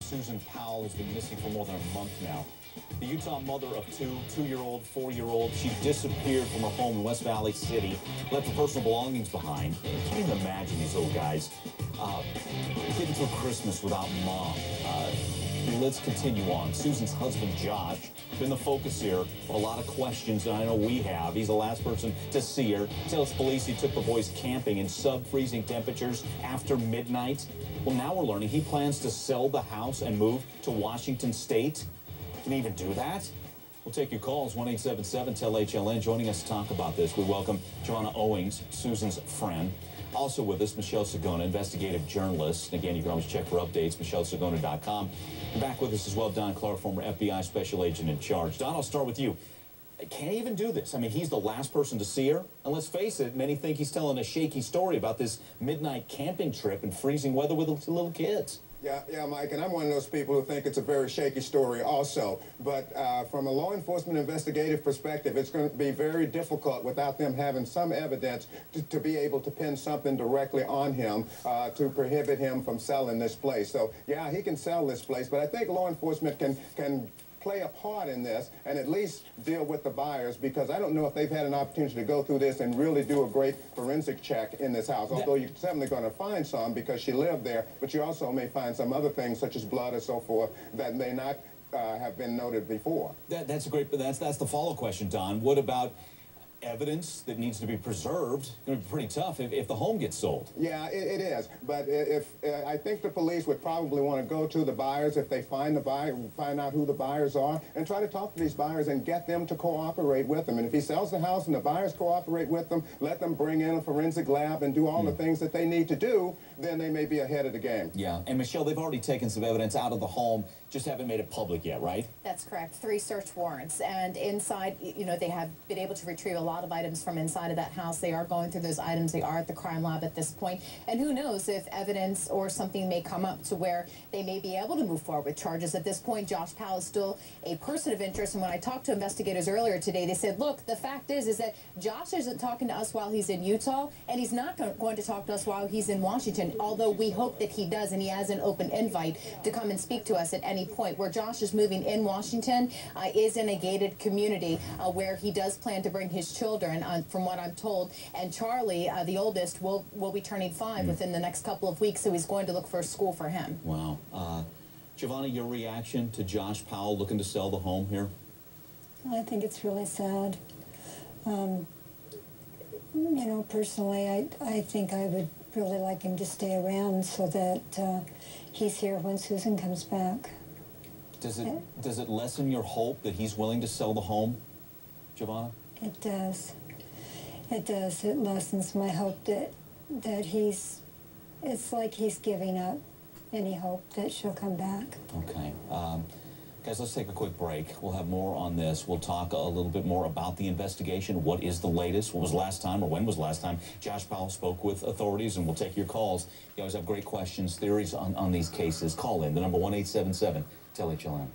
Susan Powell has been missing for more than a month now. The Utah mother of two-year-old, four-year-old, she disappeared from her home in West Valley City, left her personal belongings behind. I can't even imagine these little guys getting through Christmas without mom. Let's continue on. Susan's husband, Josh, been the focus here of a lot of questions that I know we have. He's the last person to see her. Tells police he took the boys camping in sub-freezing temperatures after midnight. Well, now we're learning he plans to sell the house and move to Washington State. Can he even do that? We'll take your calls, 1-877-TEL-HLN. Joining us to talk about this, we welcome Giovanna Owings, Susan's friend. Also with us, Michelle Sagona, investigative journalist. And again, you can always check for updates, michellesagona.com. And back with us as well, Don Clark, former FBI special agent in charge. Don, I'll start with you. Can he even do this? I mean, he's the last person to see her. And let's face it, many think he's telling a shaky story about this midnight camping trip in freezing weather with little kids. Yeah, Mike, and I'm one of those people who think it's a very shaky story also. But from a law enforcement investigative perspective, it's going to be very difficult without them having some evidence to be able to pin something directly on him to prohibit him from selling this place. So, yeah, he can sell this place, but I think law enforcement can play a part in this and at least deal with the buyers, because I don't know if they've had an opportunity to go through this and really do a great forensic check in this house, although you're certainly going to find some because she lived there, but you also may find some other things such as blood or so forth that may not have been noted before. That's a great, but that's the follow question, Don. What about evidence that needs to be preserved? It's going to be pretty tough if the home gets sold. Yeah, it is. But if I think the police would probably want to go to the buyers if they find the buyer, find out who the buyers are, and try to talk to these buyers and get them to cooperate with them. And if he sells the house and the buyers cooperate with them, let them bring in a forensic lab and do all the things that they need to do, then they may be ahead of the game. Yeah, and Michelle, they've already taken some evidence out of the home, just haven't made it public yet, right? That's correct. 3 search warrants, and inside, you know, they have been able to retrieve a lot of items from inside of that house. They are going through those items. They are at the crime lab at this point, and who knows if evidence or something may come up to where they may be able to move forward with charges. At this point, Josh Powell is still a person of interest, and when I talked to investigators earlier today, they said, look, the fact is that Josh isn't talking to us while he's in Utah, and he's not going to talk to us while he's in Washington, although we hope that he does, and he has an open invite to come and speak to us at any point. Where Josh is moving in Washington is in a gated community where he does plan to bring his children, from what I'm told, and Charlie, the oldest, will be turning 5 within the next couple of weeks, so he's going to look for a school for him. Wow. Giovanna, your reaction to Josh Powell looking to sell the home here? I think it's really sad. You know, personally, I think I would really like him to stay around so that he's here when Susan comes back. Does it lessen your hope that he's willing to sell the home, Giovanna? It does. It does. It lessens my hope that he's, it's like he's giving up any hope that she'll come back. Okay. Guys, let's take a quick break. We'll have more on this. We'll talk a little bit more about the investigation. What is the latest? What was last time, or when was last time Josh Powell spoke with authorities? And we'll take your calls. You always have great questions, theories on these cases. Call in. The number 1-877-TEL-HLN.